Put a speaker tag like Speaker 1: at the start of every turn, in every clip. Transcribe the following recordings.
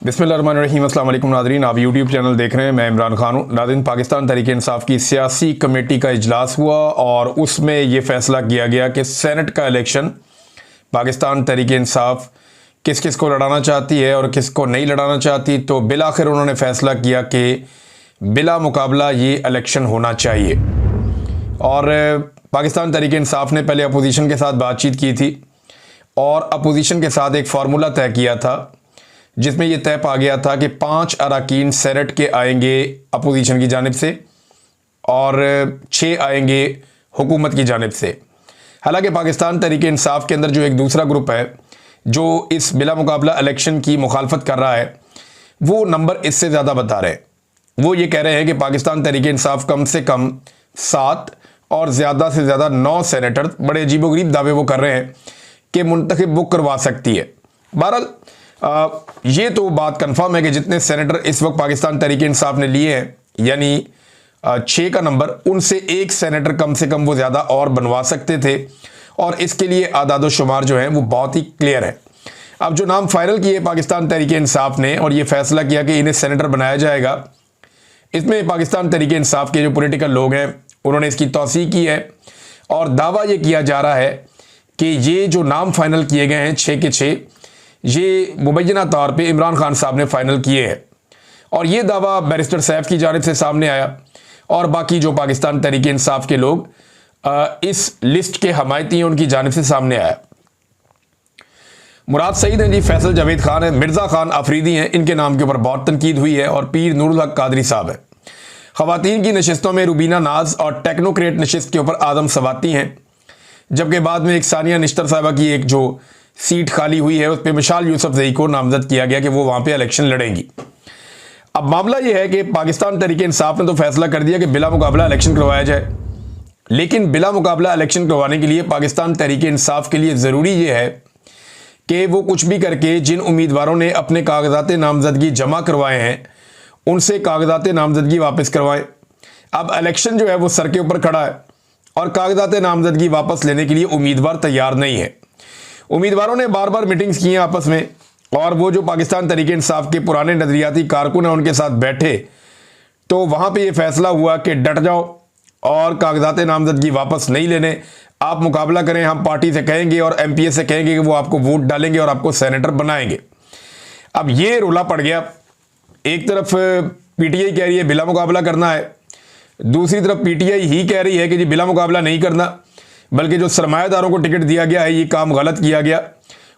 Speaker 1: बिस्मिल्लाहिर्रहमानिर्रहीम। अस्सलाम वालेकुम नाज़रीन, आप यूट्यूब चैनल देख रहे हैं। मैं इमरान खान हूँ। नाज़रीन, पाकिस्तान तहरीक-ए-इंसाफ की सियासी कमेटी का इजलास हुआ और उसमें ये फ़ैसला किया गया कि सेनेट का इलेक्शन पाकिस्तान तहरीक-ए-इंसाफ किस किस को लड़ाना चाहती है और किस को नहीं लड़ाना चाहती। तो बिलाखिर उन्होंने फ़ैसला किया कि बिला मुकाबला ये इलेक्शन होना चाहिए। और पाकिस्तान तहरीक-ए-इंसाफ ने पहले अपोजिशन के साथ बातचीत की थी और अपोजिशन के साथ एक फार्मूला तय किया था जिसमें यह तय पा गया था कि 5 अरकान सेनेट के आएंगे अपोजिशन की जानिब से और 6 आएंगे हुकूमत की जानिब से। हालांकि पाकिस्तान तहरीक-ए-इंसाफ के अंदर जो एक दूसरा ग्रुप है जो इस बिला मुकाबला इलेक्शन की मुखालफत कर रहा है, वो नंबर इससे ज़्यादा बता रहे हैं। वो ये कह रहे हैं कि पाकिस्तान तहरीक-ए-इंसाफ कम से कम 7 और ज़्यादा से ज़्यादा 9 सेनेटर, बड़े अजीबोगरीब दावे वो कर रहे हैं कि मुंतखब वो करवा सकती है। बहरहाल ये तो बात कंफर्म है कि जितने सेनेटर इस वक्त पाकिस्तान तहरीक-ए-इंसाफ ने लिए हैं, यानी 6 का नंबर, उनसे एक सेनेटर कम से कम वो ज़्यादा और बनवा सकते थे और इसके लिए आदाद शुमार जो है वो बहुत ही क्लियर है। अब जो नाम फाइनल किए पाकिस्तान तहरीक-ए-इंसाफ ने और ये फैसला किया कि इन्हें सेनेटर बनाया जाएगा, इसमें पाकिस्तान तहरीक-ए-इंसाफ के जो पॉलिटिकल लोग हैं उन्होंने इसकी तौसीक की है और दावा ये किया जा रहा है कि ये जो नाम फाइनल किए गए हैं 6 के 6, ये मुबैना तौर पे इमरान खान साहब ने फाइनल किए हैं और ये दावा बैरिस्टर सैफ की जानिब से सामने आया और बाकी जो पाकिस्तान तहरीक-ए-इंसाफ के लोग इस लिस्ट के हमायती हैं उनकी जानिब से सामने आया। मुराद सईद हैं जी, फैसल जावेद खान है, मिर्ज़ा खान अफरीदी हैं, इनके नाम के ऊपर बहुत तनकीद हुई है और पीर नूरुल हक कादरी साहब हैं। ख़वातीन की नशिस्तों में रुबीना नाज और टेक्नोक्रेट नशिस्त के ऊपर आदम सवाती हैं, जबकि बाद में एक सानिया निश्तर साहबा की एक जो सीट खाली हुई है उस पर मिशाल यूसुफजई को नामजद किया गया कि वो वहाँ पे इलेक्शन लड़ेंगी। अब मामला ये है कि पाकिस्तान तहरीक-ए-इंसाफ ने तो फैसला कर दिया कि बिला मुकाबला इलेक्शन करवाया जाए, लेकिन बिला मुकाबला इलेक्शन करवाने के लिए पाकिस्तान तहरीक-ए-इंसाफ के लिए ज़रूरी ये है कि वो कुछ भी करके जिन उम्मीदवारों ने अपने कागजात नामजदगी जमा करवाए हैं उनसे कागजात नामजदगी वापस करवाएं। अब इलेक्शन जो है वो सर के ऊपर खड़ा है और कागजात नामजदगी वापस लेने के लिए उम्मीदवार तैयार नहीं है। उम्मीदवारों ने बार बार मीटिंग्स की हैं आपस में और वो जो पाकिस्तान तहरीक-ए-इंसाफ के पुराने नज़रियाती कारकुन हैं उनके साथ बैठे तो वहाँ पे ये फैसला हुआ कि डट जाओ और कागजात नामजदगी वापस नहीं लेने, आप मुकाबला करें, हम पार्टी से कहेंगे और MPA से कहेंगे कि वो आपको वोट डालेंगे और आपको सेनेटर बनाएंगे। अब ये रोला पड़ गया, एक तरफ PTI कह रही है बिला मुकाबला करना है, दूसरी तरफ PTI ही कह रही है कि जी बिला मुकाबला नहीं करना, बल्कि जो सरमायादारों को टिकट दिया गया है ये काम गलत किया गया।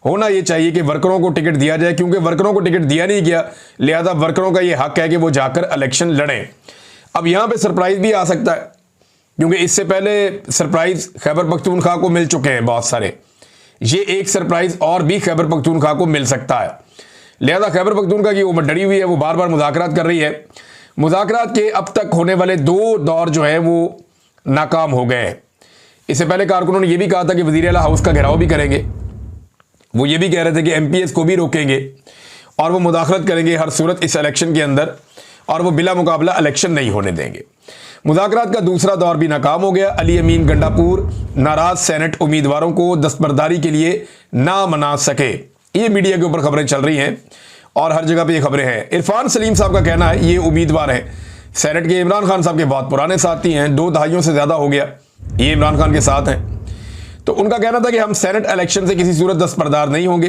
Speaker 1: होना ये चाहिए कि वर्करों को टिकट दिया जाए, क्योंकि वर्करों को टिकट दिया नहीं गया, लिहाजा वर्करों का ये हक है कि वो जाकर इलेक्शन लड़ें। अब यहाँ पे सरप्राइज़ भी आ सकता है, क्योंकि इससे पहले सरप्राइज़ खैबर पख्तूनख्वा को मिल चुके हैं बहुत सारे, ये एक सरप्राइज़ और भी खैबर पख्तूनख्वा को मिल सकता है। लिहाजा खैबर पख्तूनख्वा की उम्र डरी हुई है, वो बार बार मुज़ाकरात कर रही है। मुज़ाकरात के अब तक होने वाले 2 दौर जो है वो नाकाम हो गए हैं। इससे पहले कारकुनों ने यह भी कहा था कि वज़ीर आला हाउस का घेराव भी करेंगे, वो ये भी कह रहे थे कि MPS को भी रोकेंगे और वो मुदाखलत करेंगे हर सूरत इस इलेक्शन के अंदर और वो बिला मुकाबला इलेक्शन नहीं होने देंगे। मुज़ाकरात का दूसरा दौर भी नाकाम हो गया। अली अमीन गंडापुर नाराज सेनेट उम्मीदवारों को दस्तबरदारी के लिए ना मना सके, ये मीडिया के ऊपर खबरें चल रही हैं और हर जगह पर ये खबरें हैं। इरफान सलीम साहब का कहना है, ये उम्मीदवार हैं सेनेट के, इमरान खान साहब के बहुत पुराने साथी हैं, 2 दहाइयों से ज़्यादा हो गया ये इमरान खान के साथ हैं। तो उनका कहना था कि हम सेनेट इलेक्शन से किसी सूरत दस्तबरदार नहीं होंगे।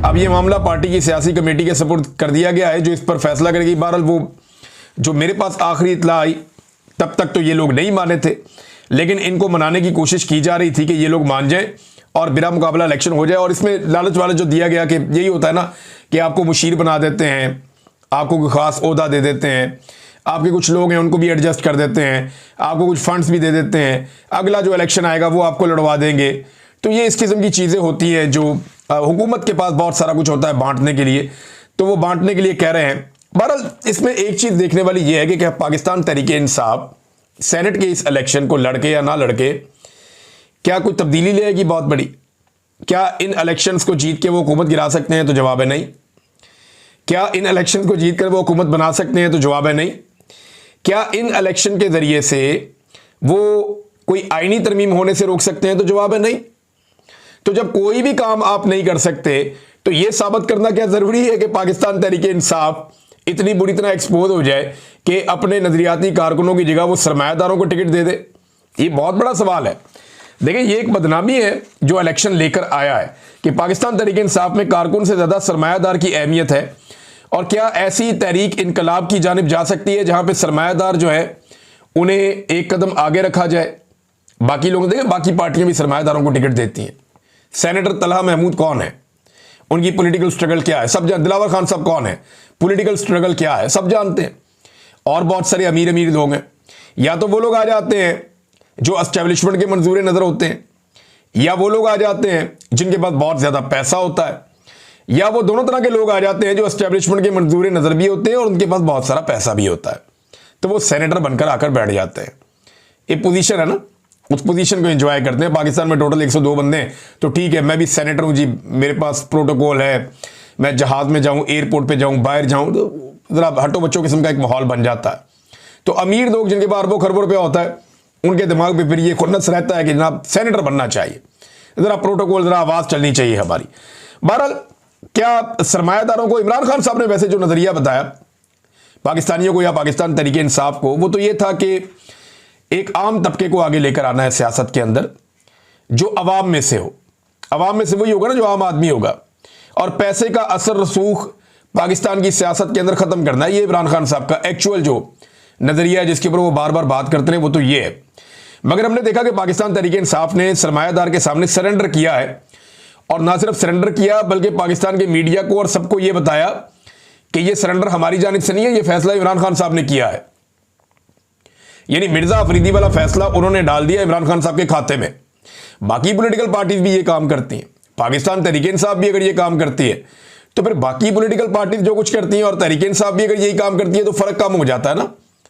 Speaker 1: अब ये मामला पार्टी की सियासी कमेटी के सपुर्द कर दिया गया है जो इस पर फैसला करेगी। बहरहाल वो जो मेरे पास आखिरी इत्तला आई तब तक तो ये लोग नहीं माने थे, लेकिन इनको मनाने की कोशिश की जा रही थी कि ये लोग मान जाएं और बिला मुकाबला इलेक्शन हो जाए। और इसमें लालच वालच जो दिया गया कि यही होता है ना कि आपको मुशीर बना देते हैं, आपको कोई ख़ास ओहदा दे देते हैं, आपके कुछ लोग हैं उनको भी एडजस्ट कर देते हैं, आपको कुछ फंड्स भी दे देते हैं, अगला जो इलेक्शन आएगा वो आपको लड़वा देंगे। तो ये इस किस्म की चीज़ें होती हैं जो हुकूमत के पास बहुत सारा कुछ होता है बांटने के लिए, तो वो बांटने के लिए कह रहे हैं। बहरहाल इसमें एक चीज़ देखने वाली ये है कि क्या पाकिस्तान तहरीक-ए-इंसाफ सेनेट के इस इलेक्शन को लड़के या ना लड़के क्या कोई तब्दीली लेगी बहुत बड़ी? क्या इन इलेक्शंस को जीत के वो हुकूमत गिरा सकते हैं? तो जवाब है नहीं। क्या इन इलेक्शन को जीत कर वो हुकूमत बना सकते हैं? तो जवाब है नहीं। क्या इन इलेक्शन के ज़रिए से वो कोई आईनी तरमीम होने से रोक सकते हैं? तो जवाब है नहीं। तो जब कोई भी काम आप नहीं कर सकते तो ये साबित करना क्या जरूरी है कि पाकिस्तान तहरीके इंसाफ इतनी बुरी तरह एक्सपोज हो जाए कि अपने नजरियाती कारकुनों की जगह वो सरमायादारों को टिकट दे दे? ये बहुत बड़ा सवाल है। देखिए, ये एक बदनामी है जो इलेक्शन लेकर आया है कि पाकिस्तान तहरीके इंसाफ में कारकुन से ज्यादा सरमायादार की अहमियत है। और क्या ऐसी तहरीक इनकलाब की जानिब जा सकती है जहां पे सरमायादार जो है उन्हें एक कदम आगे रखा जाए? बाकी लोग देखें, बाकी पार्टियां भी सरमायादारों को टिकट देती हैं। सेनेटर तलहा महमूद कौन है, उनकी पॉलिटिकल स्ट्रगल क्या है सब जानते। दिलावर खान साहब कौन है, पॉलिटिकल स्ट्रगल क्या है सब जानते हैं। और बहुत सारे अमीर अमीर लोग हैं। या तो वो लोग आ जाते हैं जो एस्टेब्लिशमेंट के मंजूर नजर होते हैं, या वो लोग आ जाते हैं जिनके पास बहुत ज्यादा पैसा होता है, या वो दोनों तरह के लोग आ जाते हैं जो एस्टेब्लिशमेंट के मंजूर नजर भी होते हैं और उनके पास बहुत सारा पैसा भी होता है। तो वो सेनेटर बनकर आकर बैठ जाते हैं। ये पोजीशन है ना, उस पोजीशन को एंजॉय करते हैं। पाकिस्तान में टोटल 102 बंदे हैं, तो ठीक है, मैं भी सेनेटर हूं जी, मेरे पास प्रोटोकॉल है, मैं जहाज में जाऊं, एयरपोर्ट पे जाऊं, बाहर जाऊं, तो जरा हटो बच्चों किस्म का एक माहौल बन जाता है। तो अमीर लोग जिनके पास अरबों खरबों रुपया होता है, उनके दिमाग में फिर ये खुन्नस रहता है कि जनाब सेनेटर बनना चाहिए, जरा प्रोटोकॉल, जरा आवाज चलनी चाहिए हमारी। बहरहाल, क्या सरमायादारों को इमरान खान साहब ने वैसे जो नजरिया बताया पाकिस्तानियों को या पाकिस्तान तहरीके इंसाफ को, वो तो ये था कि एक आम तबके को आगे लेकर आना है सियासत के अंदर, जो अवाम में से हो। अवाम में से वही होगा ना जो आम आदमी होगा, और पैसे का असर रसूख पाकिस्तान की सियासत के अंदर खत्म करना है। ये इमरान खान साहब का एक्चुअल जो नजरिया है जिसके ऊपर वो बार बार बात करते हैं, वो तो ये है। मगर हमने देखा कि पाकिस्तान तहरीके इंसाफ ने सरमायादार के सामने सरेंडर किया है, और ना सिर्फ सरेंडर किया बल्कि पाकिस्तान के मीडिया को और सबको यह बताया कि यह सरेंडर हमारी जानिब से नहीं है, यह फैसला इमरान खान साहब ने किया है। यानी मिर्जा अफरीदी वाला फैसला उन्होंने डाल दिया इमरान खान साहब के खाते में। बाकी पॉलिटिकल पार्टीज भी ये काम करती हैं, पाकिस्तान तहरीके इंसाफ भी अगर ये काम करती है, तो फिर बाकी पॉलिटिकल पार्टीज जो कुछ करती हैं और तहरीके इंसाफ भी अगर यही काम करती है, तो फर्क कम हो जाता है ना,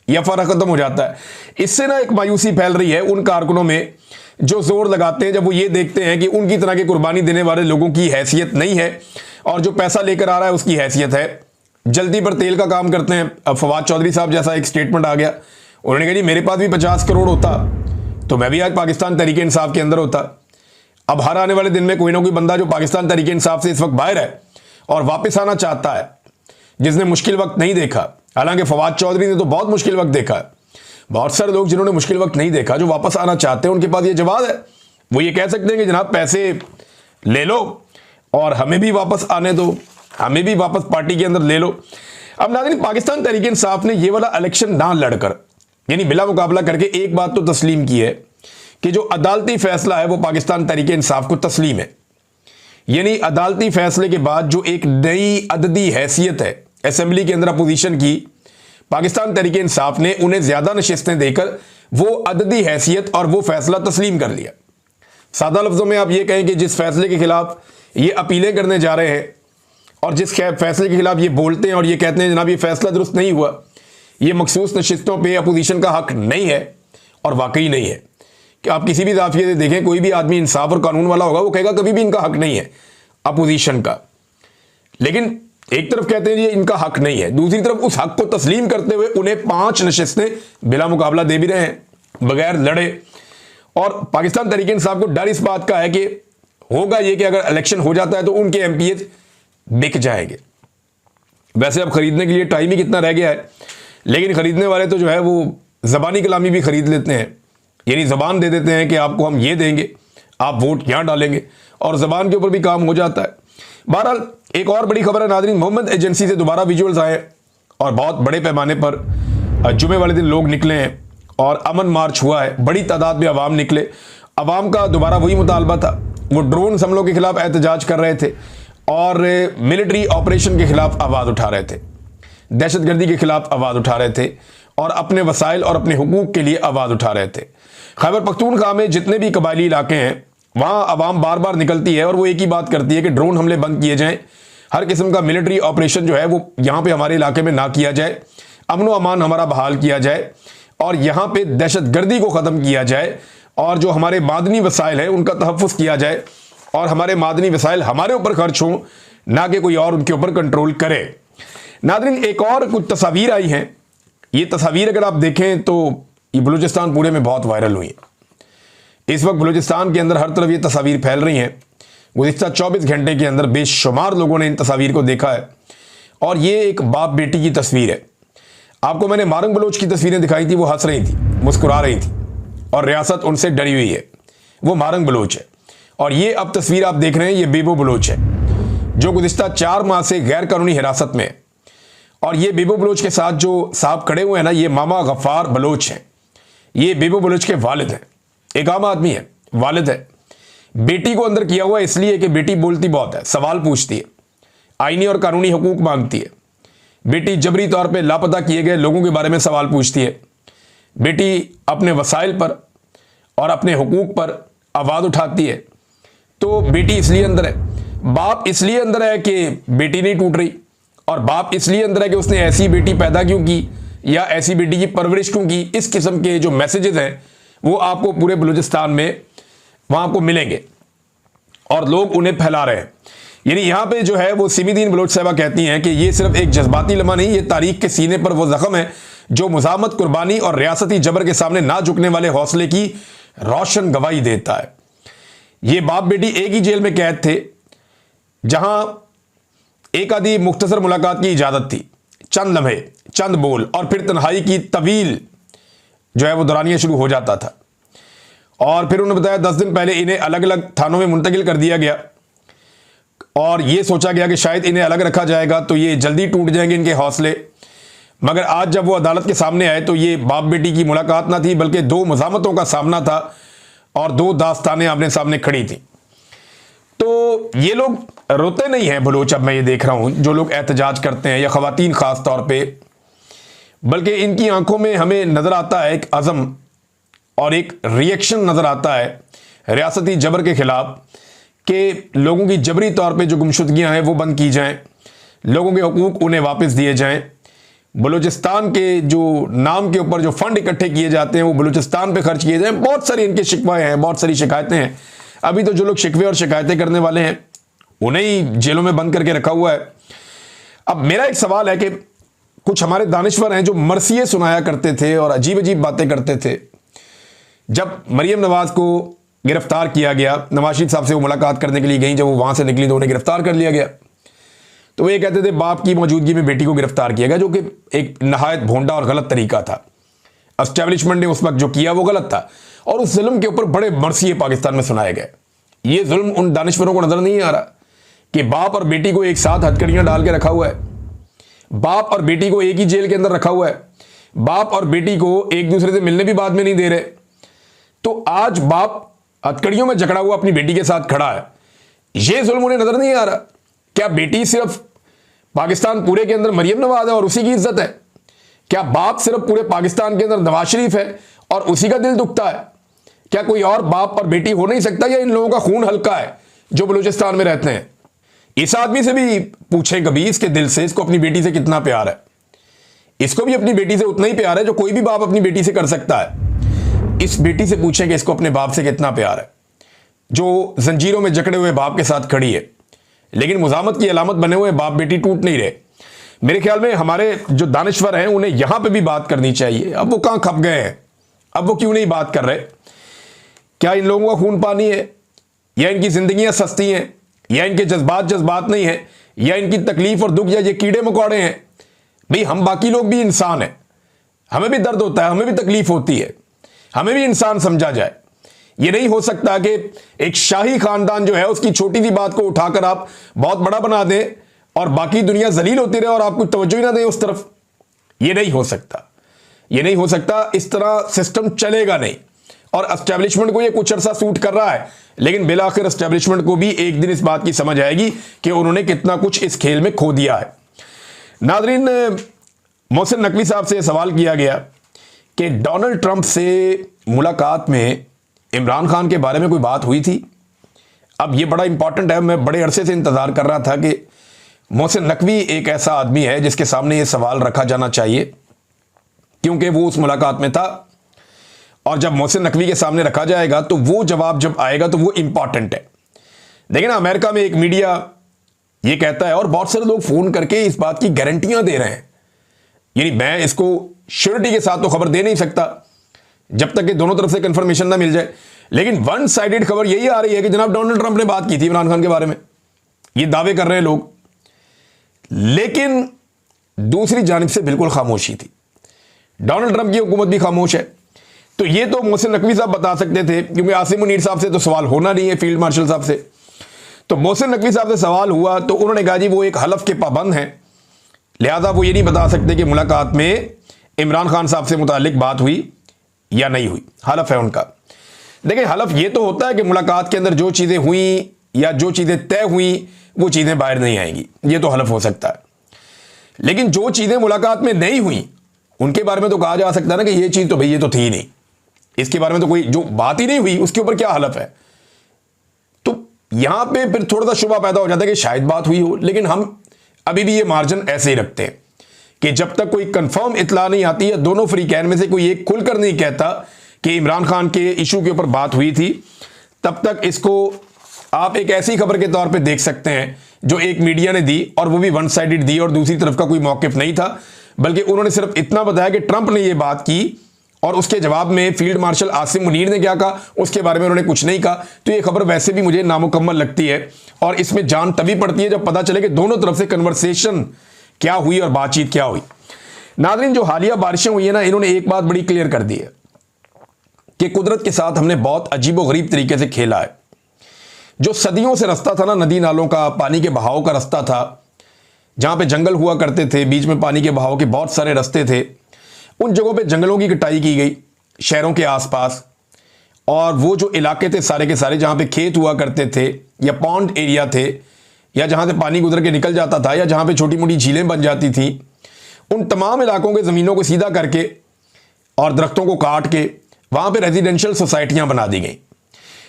Speaker 1: या फर्क खत्म हो जाता है। इससे ना एक मायूसी फैल रही है उन कारकुनों में जो जोर लगाते हैं जब वो ये देखते हैं कि उनकी तरह की कुर्बानी देने वाले लोगों की हैसियत नहीं है, और जो पैसा लेकर आ रहा है उसकी हैसियत है। जल्दी पर तेल का काम करते हैं। अब फवाद चौधरी साहब जैसा एक स्टेटमेंट आ गया, उन्होंने कहा जी मेरे पास भी 50 करोड़ होता तो मैं भी आज पाकिस्तान तहरीके इंसाफ के अंदर होता। अब हर आने वाले दिन में कोई ना कोई बंदा जो पाकिस्तान तहरीके इंसाफ से इस वक्त बाहर है और वापस आना चाहता है, जिसने मुश्किल वक्त नहीं देखा, हालांकि फवाद चौधरी ने तो बहुत मुश्किल वक्त देखा है, बहुत सारे लोग जिन्होंने मुश्किल वक्त नहीं देखा जो वापस आना चाहते हैं, उनके पास ये जवाब है। वो ये कह सकते हैं कि जनाब पैसे ले लो और हमें भी वापस आने दो, हमें भी वापस पार्टी के अंदर ले लो। अब नाज़रीन, पाकिस्तान तहरीके इंसाफ ने ये वाला इलेक्शन ना लड़कर, यानी बिला मुकाबला करके, एक बात तो तस्लीम की है कि जो अदालती फैसला है वो पाकिस्तान तहरीके इंसाफ को तस्लीम है। यानी अदालती फैसले के बाद जो एक नई अददी हैसियत है असेंबली के अंदर अपोजिशन की, पाकिस्तान तहरीके इंसाफ ने उन्हें ज्यादा नशिस्तें देकर वो अददी हैसियत और वो फैसला तस्लीम कर लिया। सादा लफ्जों में आप ये कहें कि जिस फैसले के खिलाफ ये अपीलें करने जा रहे हैं और जिस फैसले के खिलाफ ये बोलते हैं और ये कहते हैं जनाब ये फैसला दुरुस्त नहीं हुआ, ये मखसूस नशिस्तों पे अपोजिशन का हक नहीं है, और वाकई नहीं है। कि आप किसी भी जाफिये से देखें, कोई भी आदमी इंसाफ और कानून वाला होगा वो कहेगा कभी भी इनका हक नहीं है अपोजिशन का। लेकिन एक तरफ कहते हैं ये इनका हक नहीं है, दूसरी तरफ उस हक को तस्लीम करते हुए उन्हें 5 नशिस्तें बिला मुकाबला दे भी रहे हैं बगैर लड़े। और पाकिस्तान तहरीके इंसाफ को डर इस बात का है कि होगा ये कि अगर इलेक्शन हो जाता है तो उनके एमपीएस बिक जाएंगे। वैसे अब खरीदने के लिए टाइम ही कितना रह गया है, लेकिन खरीदने वाले तो जो है वो जबानी कलामी भी खरीद लेते हैं, यानी जबान दे देते हैं कि आपको हम ये देंगे, आप वोट यहां डालेंगे, और जबान के ऊपर भी काम हो जाता है। बहरहाल, एक और बड़ी खबर है नाज़रीन, मोहम्मद एजेंसी से दोबारा विजुअल्स आए और बहुत बड़े पैमाने पर जुमे वाले दिन लोग निकले हैं और अमन मार्च हुआ है, बड़ी तादाद में अवाम निकले। अवाम का दोबारा वही मुतालबा था, वो ड्रोन हमलों के खिलाफ एहतजाज कर रहे थे और मिलिट्री ऑपरेशन के खिलाफ आवाज़ उठा रहे थे, दहशतगर्दी के खिलाफ आवाज़ उठा रहे थे और अपने वसाइल और अपने हुकूक के लिए आवाज़ उठा रहे थे। खैबर पख्तूनख्वा में जितने भी कबायली इलाके हैं वहाँ अवाम बार बार निकलती है और वो एक ही बात करती है कि ड्रोन हमले बंद किए जाएं, हर किस्म का मिलिट्री ऑपरेशन जो है वो यहाँ पे हमारे इलाके में ना किया जाए, अमन व अमान हमारा बहाल किया जाए और यहाँ पे दहशतगर्दी को ख़त्म किया जाए और जो हमारे मादनी वसाइल हैं उनका तहफ़्फ़ुज़ किया जाए और हमारे मादनी वसाइल हमारे ऊपर खर्च हों, ना कि कोई और उनके ऊपर कंट्रोल करे। नाज़रीन, एक और कुछ तस्वीर आई हैं, ये तस्वीर अगर आप देखें तो ये बलूचिस्तान पूरे में बहुत वायरल हुई है। इस वक्त बलूचिस्तान के अंदर हर तरफ ये तस्वीर फैल रही हैं गुज़िश्ता 24 घंटे के अंदर बेशुमार लोगों ने इन तस्वीर को देखा है और ये एक बाप बेटी की तस्वीर है। आपको मैंने मारंग बलोच की तस्वीरें दिखाई थी, वो हंस रही थी, मुस्कुरा रही थी और रियासत उनसे डरी हुई है। वो मारंग बलोच है। और ये अब तस्वीर आप देख रहे हैं, ये बेबो बलोच है जो गुज़िश्ता 4 माह से गैर कानूनी हिरासत में है। और ये बेबो बलोच के साथ जो साहब खड़े हुए हैं ना, ये मामा गफ्फार बलोच हैं। ये बेबो बलोच के वालिद हैं, एक आम आदमी है, वालिद है। बेटी को अंदर किया हुआ इसलिए कि बेटी बोलती बहुत है, सवाल पूछती है, आईनी और कानूनी हकूक मांगती है। बेटी जबरी तौर पे लापता किए गए लोगों के बारे में सवाल पूछती है। बेटी अपने वसाइल पर और अपने हकूक पर आवाज़ उठाती है। तो बेटी इसलिए अंदर है, बाप इसलिए अंदर है कि बेटी नहीं टूट रही, और बाप इसलिए अंदर है कि उसने ऐसी बेटी पैदा क्यों की या ऐसी बेटी की परवरिश क्यों की। इस किस्म के जो मैसेजेस हैं वो आपको पूरे बलूचिस्तान में वहाँ आपको मिलेंगे और लोग उन्हें फैला रहे हैं। यानी यहाँ पे जो है वो सिमीदीन बलोच साहबा कहती हैं कि ये सिर्फ एक जज्बाती लम्हा नहीं, ये तारीख के सीने पर वो जख्म है जो मुजामत, कुर्बानी और रियासती जबर के सामने ना झुकने वाले हौसले की रोशन गवाही देता है। ये बाप बेटी एक ही जेल में कैद थे जहां एक आधी मुख्तसर मुलाकात की इजाजत थी, चंद लम्हे, चंद बोल और फिर तन्हाई की तवील जो है वो दौरानिया शुरू हो जाता था। और फिर उन्होंने बताया 10 दिन पहले इन्हें अलग अलग थानों में मुंतकिल कर दिया गया और ये सोचा गया कि शायद इन्हें अलग रखा जाएगा तो ये जल्दी टूट जाएंगे इनके हौसले। मगर आज जब वो अदालत के सामने आए तो ये बाप बेटी की मुलाकात ना थी, बल्कि 2 मज़ामतों का सामना था और 2 दास्तानें आमने सामने खड़ी थी। तो ये लोग रोते नहीं हैं बलोच, अब मैं ये देख रहा हूं जो लोग एहतजाज करते हैं या ख़वातीन ख़ास तौर पे, बल्कि इनकी आंखों में हमें नज़र आता है एक अज़म और एक रिएक्शन नज़र आता है रियासती जबर के ख़िलाफ़ कि लोगों की जबरी तौर पे जो गुमशुदगियां हैं वो बंद की जाएं, लोगों के हकूक़ उन्हें वापस दिए जाएं। बलूचिस्तान के जो नाम के ऊपर जो फंड इकट्ठे किए जाते हैं वो बलूचिस्तान पे खर्च किए जाएं। बहुत सारी इनके शिकवाएं हैं, बहुत सारी शिकायतें हैं। अभी तो जो लोग शिकवे और शिकायतें करने वाले हैं उन्हें ही जेलों में बंद करके रखा हुआ है। अब मेरा एक सवाल है कि कुछ हमारे दानिश्वर हैं जो मरसिए सुनाया करते थे और अजीब अजीब बातें करते थे। जब मरियम नवाज को गिरफ्तार किया गया, नवाज शरीफ साहब से वो मुलाकात करने के लिए गई, जब वो वहां से निकली तो उन्हें गिरफ्तार कर लिया गया। तो वो ये कहते थे बाप की मौजूदगी में बेटी को गिरफ्तार किया गया, जो कि एक नहायत भोंडा और गलत तरीका था। एस्टेब्लिशमेंट ने उस वक्त जो किया वो गलत था और उस जुल्म के ऊपर बड़े मरसिए पाकिस्तान में सुनाए गए। ये जुल्म उन दानिश्वरों को नजर नहीं आ रहा कि बाप और बेटी को एक साथ हथकड़ियां डाल के रखा हुआ है, बाप और बेटी को एक ही जेल के अंदर रखा हुआ है, बाप और बेटी को एक दूसरे से मिलने भी बाद में नहीं दे रहे। तो आज बाप हथकड़ियों में जकड़ा हुआ अपनी बेटी के साथ खड़ा है, ये जुल्म उन्हें नजर नहीं आ रहा। क्या बेटी सिर्फ पाकिस्तान पूरे के अंदर मरियम नवाज है और उसी की इज्जत है? क्या बाप सिर्फ पूरे पाकिस्तान के अंदर नवाज शरीफ है और उसी का दिल दुखता है? क्या कोई और बाप और बेटी हो नहीं सकता, या इन लोगों का खून हल्का है जो बलूचिस्तान में रहते हैं? इस आदमी से भी पूछें कभी इसके दिल से, इसको अपनी बेटी से कितना प्यार है। इसको भी अपनी बेटी से उतना ही प्यार है जो कोई भी बाप अपनी बेटी से कर सकता है। इस बेटी से पूछें कि इसको अपने बाप से कितना प्यार है, जो जंजीरों में जकड़े हुए बाप के साथ खड़ी है, लेकिन मुजामत की अलामत बने हुए बाप बेटी टूट नहीं रहे। मेरे ख्याल में हमारे जो दानिश्वर हैं उन्हें यहां पे भी बात करनी चाहिए। अब वो कहां खप गए हैं, अब वो क्यों नहीं बात कर रहे? क्या इन लोगों का खून पानी है, या इनकी जिंदगियां सस्ती हैं, या इनके जज्बात नहीं है, या इनकी तकलीफ और दुख या ये कीड़े मकोड़े हैं? भाई हम बाकी लोग भी इंसान हैं, हमें भी दर्द होता है, हमें भी तकलीफ होती है, हमें भी इंसान समझा जाए। ये नहीं हो सकता कि एक शाही खानदान जो है उसकी छोटी सी बात को उठाकर आप बहुत बड़ा बना दें और बाकी दुनिया जलील होती रहे और आप कुछ तवज्जो ही ना दें उस तरफ। ये नहीं हो सकता, ये नहीं हो सकता। इस तरह सिस्टम चलेगा नहीं। और एस्टेब्लिशमेंट को ये कुछ अरसा सूट कर रहा है, लेकिन बिलाखिर एस्टेब्लिशमेंट को भी एक दिन इस बात की समझ आएगी कि उन्होंने कितना कुछ इस खेल में खो दिया है। नाज़रीन, मोहसिन नकवी साहब से सवाल किया गया कि डोनाल्ड ट्रंप से मुलाकात में इमरान खान के बारे में कोई बात हुई थी। अब ये बड़ा इंपॉर्टेंट है, मैं बड़े अरसे से इंतज़ार कर रहा था कि मोहसिन नकवी एक ऐसा आदमी है जिसके सामने ये सवाल रखा जाना चाहिए, क्योंकि वो उस मुलाकात में था। और जब मोहसिन नकवी के सामने रखा जाएगा तो वो जवाब जब आएगा तो वो इंपॉर्टेंट है। देखिए ना, अमेरिका में एक मीडिया ये कहता है और बहुत सारे लोग फ़ोन करके इस बात की गारंटियां दे रहे हैं। यानी मैं इसको श्योरिटी के साथ तो खबर दे नहीं सकता जब तक कि दोनों तरफ से कंफर्मेशन ना मिल जाए, लेकिन वन साइडेड खबर यही आ रही है कि जनाब डोनाल्ड ट्रंप ने बात की थी इमरान खान के बारे में, ये दावे कर रहे हैं लोग, लेकिन दूसरी जानिब से बिल्कुल खामोशी थी। डोनाल्ड ट्रंप की हुकूमत भी खामोश है। तो ये तो मोहसिन नकवी साहब बता सकते थे, क्योंकि आसिम मुनीर साहब से तो सवाल होना नहीं है, फील्ड मार्शल साहब से। तो मोहसिन नकवी साहब से सवाल हुआ तो उन्होंने कहा जी वो एक हलफ के पाबंद हैं, लिहाजा वो ये नहीं बता सकते कि मुलाकात में इमरान खान साहब से मुतालिक बात हुई या नहीं हुई। हलफ है उनका। देखिए, हलफ ये तो होता है कि मुलाकात के अंदर जो चीज़ें हुई या जो चीज़ें तय हुई वो चीज़ें बाहर नहीं आएंगी, ये तो हलफ हो सकता है। लेकिन जो चीज़ें मुलाकात में नहीं हुई उनके बारे में तो कहा जा सकता है ना कि ये चीज़ तो भाई ये तो थी नहीं, इसके बारे में तो कोई जो बात ही नहीं हुई उसके ऊपर क्या हलफ है। तो यहां पे फिर थोड़ा सा शुबा पैदा हो जाता है कि शायद बात हुई हो, लेकिन हम अभी भी ये मार्जिन ऐसे ही रखते हैं कि जब तक कोई कंफर्म इतला नहीं आती है, दोनों फ्रीकैन में से कोई एक खुलकर नहीं कहता कि इमरान खान के इशू के ऊपर बात हुई थी, तब तक इसको आप एक ऐसी खबर के तौर पे देख सकते हैं जो एक मीडिया ने दी, और वो भी वन साइडेड दी, और दूसरी तरफ का कोई मौकिफ नहीं था, बल्कि उन्होंने सिर्फ इतना बताया कि ट्रंप ने ये बात की और उसके जवाब में फील्ड मार्शल आसिम मुनीर ने क्या कहा उसके बारे में उन्होंने कुछ नहीं कहा। तो ये खबर वैसे भी मुझे नामुकम्मल लगती है, और इसमें जान तभी पड़ती है जब पता चले कि दोनों तरफ से कन्वर्सेशन क्या हुई और बातचीत क्या हुई। नाज़रीन, जो हालिया बारिशें हुई है ना, इन्होंने एक बात बड़ी क्लियर कर दी है कि कुदरत के साथ हमने बहुत अजीबोगरीब तरीके से खेला है। जो सदियों से रास्ता था ना, नदी नालों का, पानी के बहाव का रास्ता था, जहां पे जंगल हुआ करते थे, बीच में पानी के बहाव के बहुत सारे रास्ते थे, उन जगहों पे जंगलों की कटाई की गई शहरों के आसपास, और वो जो इलाके थे सारे के सारे जहां पे खेत हुआ करते थे या पॉन्ड एरिया थे, या जहां से पानी गुजर के निकल जाता था, या जहां पे छोटी मोटी झीलें बन जाती थी, उन तमाम इलाकों के ज़मीनों को सीधा करके और दरख्तों को काट के वहां पे रेजिडेंशियल सोसाइटियां बना दी गई।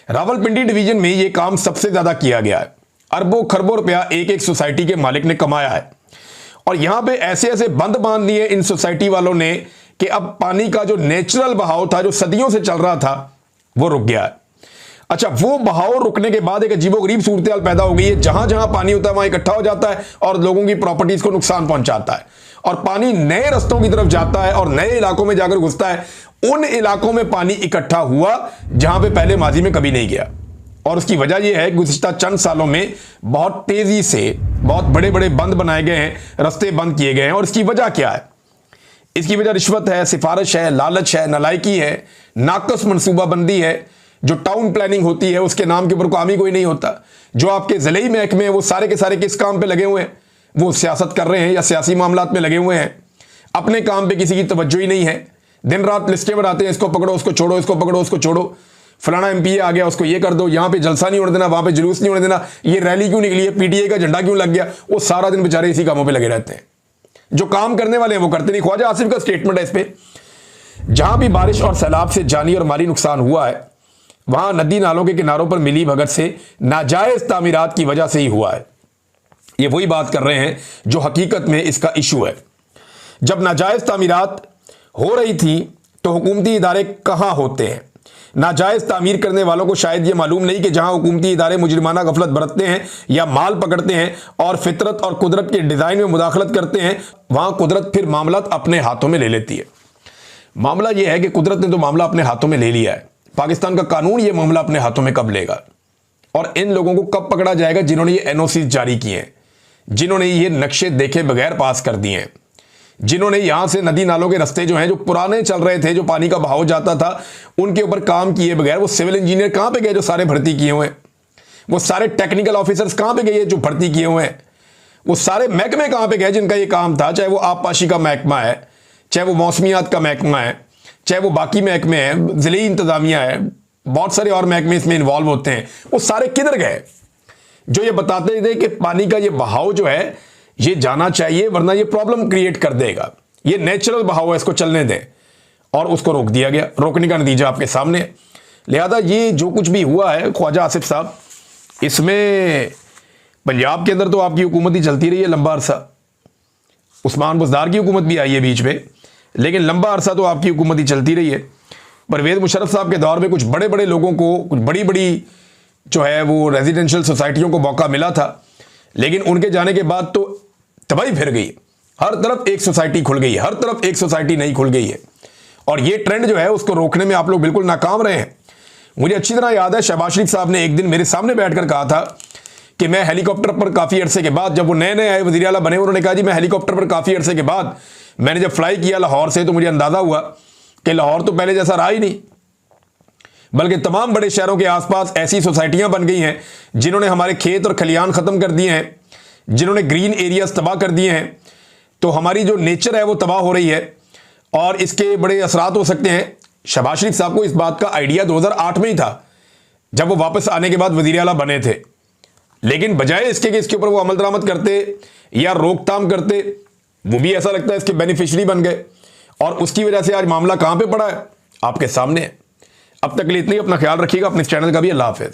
Speaker 1: रावलपिंडी डिवीजन में ये काम सबसे ज़्यादा किया गया है। अरबों खरबों रुपया एक एक सोसाइटी के मालिक ने कमाया है, और यहां पे ऐसे ऐसे बंद बांध दिए इन सोसाइटी वालों ने कि अब पानी का जो नेचुरल बहाव था, जो सदियों से चल रहा था, वो रुक गया है। अच्छा, वो बहाव रुकने के बाद एक अजीबोगरीब सूरत पैदा हो गई है। जहां जहां पानी होता है वहां इकट्ठा हो जाता है और लोगों की प्रॉपर्टीज को नुकसान पहुंचाता है, और पानी नए रस्तों की तरफ जाता है और नए इलाकों में जाकर घुसता है। उन इलाकों में पानी इकट्ठा हुआ जहां पे पहले माजी में कभी नहीं गया, और उसकी वजह यह है कि गुज़िश्ता चंद सालों में बहुत तेजी से बहुत बड़े बड़े बंद बनाए गए हैं, रास्ते बंद किए गए हैं। और इसकी वजह क्या है? इसकी वजह रिश्वत है, सिफारिश है, लालच है, नालायकी है, नाकस मनसूबाबंदी है। जो टाउन प्लानिंग होती है उसके नाम के ऊपर काम ही कोई नहीं होता। जो आपके ज़िले महकमे हैं वो सारे के सारे किस काम पे लगे हुए हैं? वो सियासत कर रहे हैं या सियासी मामलात में लगे हुए हैं। अपने काम पे किसी की तवज्जो ही नहीं है। दिन रात लिस्टें बनाते हैं, इसको पकड़ो उसको छोड़ो, इसको पकड़ो उसको छोड़ो, फलाना एमपी आ गया उसको ये कर दो, यहाँ पे जलसा नहीं होने देना, वहां पे जुलूस नहीं होने देना, ये रैली क्यों निकली है, पीटीए का झंडा क्यों लग गया। वो सारा दिन बेचारे इसी कामों पे लगे रहते हैं। जो काम करने वाले हैं वो करते नहीं। ख्वाजा आसिफ का स्टेटमेंट है इस पे, जहां भी बारिश और सैलाब से जानी और माली नुकसान हुआ है वहां नदी नालों के किनारों पर मिली भगत से नाजायज तामीरात की वजह से ही हुआ है। ये वही बात कर रहे हैं जो हकीकत में इसका इशू है। जब नाजायज तामीरात हो रही थी तो हुकूमती इदारे कहां होते हैं? नाजायज तामीर करने वालों को शायद यह मालूम नहीं कि जहां हुकूमती इदारे मुजरिमाना गफलत बरतते हैं या माल पकड़ते हैं और फितरत और कुदरत के डिज़ाइन में मुदाखलत करते हैं, वहां कुदरत फिर मामला अपने हाथों में ले लेती है। मामला यह है कि कुदरत ने तो मामला अपने हाथों में ले लिया है। पाकिस्तान का कानून यह मामला अपने हाथों में कब लेगा, और इन लोगों को कब पकड़ा जाएगा जिन्होंने ये एनओसी जारी किए हैं, जिन्होंने ये नक्शे देखे बगैर पास कर दिए हैं, जिन्होंने यहां से नदी नालों के रास्ते जो हैं जो पुराने चल रहे थे, जो पानी का बहाव जाता था, उनके ऊपर काम किए बगैर वो सिविल इंजीनियर कहां पे गए जो सारे भर्ती किए हुए हैं? वो सारे टेक्निकल ऑफिसर्स कहां पे गए जो भर्ती किए हुए हैं? वो सारे महकमे कहां पे गए जिनका ये काम था? चाहे वो आबपाशी का महकमा है, चाहे वो मौसमियात का महकमा है, चाहे वो बाकी महकमे हैं, ज़िली इंतजामिया है, बहुत सारे और महकमे इसमें इन्वॉल्व होते हैं। वो सारे किधर गए जो ये बताते थे कि पानी का ये बहाव जो है ये जाना चाहिए वरना ये प्रॉब्लम क्रिएट कर देगा, ये नेचुरल बहाव है, इसको चलने दें, और उसको रोक दिया गया। रोकने का नतीजा आपके सामने। लिहाजा ये जो कुछ भी हुआ है ख्वाजा आसिफ साहब, इसमें पंजाब के अंदर तो आपकी हुकूमत ही चलती रही है लंबा अरसा। उस्मान बुज़दार की हुकूमत भी आई है बीच में, लेकिन लंबा अरसा तो आपकी हुकूमत ही चलती रही है। परवेज़ मुशर्रफ साहब के दौर में कुछ बड़े बड़े लोगों को, कुछ बड़ी बड़ी जो है वो रेजिडेंशियल सोसाइटियों को मौका मिला था, लेकिन उनके जाने के बाद तो तबाही फिर गई। हर तरफ एक सोसाइटी खुल गई है, हर तरफ एक सोसाइटी नहीं खुल गई है, और ये ट्रेंड जो है उसको रोकने में आप लोग बिल्कुल नाकाम रहे हैं। मुझे अच्छी तरह याद है शहबाज शरीफ साहब ने एक दिन मेरे सामने बैठकर कहा था कि मैं हेलीकॉप्टर पर काफ़ी अरसे के बाद, जब वो नए नए आए वज़ीर आला बने, उन्होंने कहा जी मैं हेलीकॉप्टर पर काफ़ी अरसे के बाद मैंने जब फ्लाई किया लाहौर से तो मुझे अंदाज़ा हुआ कि लाहौर तो पहले जैसा रहा ही नहीं, बल्कि तमाम बड़े शहरों के आसपास ऐसी सोसाइटियां बन गई हैं जिन्होंने हमारे खेत और खलियान ख़त्म कर दिए हैं, जिन्होंने ग्रीन एरियाज तबाह कर दिए हैं। तो हमारी जो नेचर है वो तबाह हो रही है और इसके बड़े असरात हो सकते हैं। शहबाज शरीफ साहब को इस बात का आइडिया 2008 में ही था जब वो वापस आने के बाद वज़ीर आला बने थे, लेकिन बजाय इसके कि इसके ऊपर वो अमल दरामद करते या रोकथाम करते, वो भी ऐसा लगता है इसके बेनिफिशरी बन गए और उसकी वजह से आज मामला कहां पे पड़ा है आपके सामने है। अब तक के लिए इतना ही, अपना ख्याल रखिएगा, अपने इस चैनल का भी। अल्लाह हाफिज़।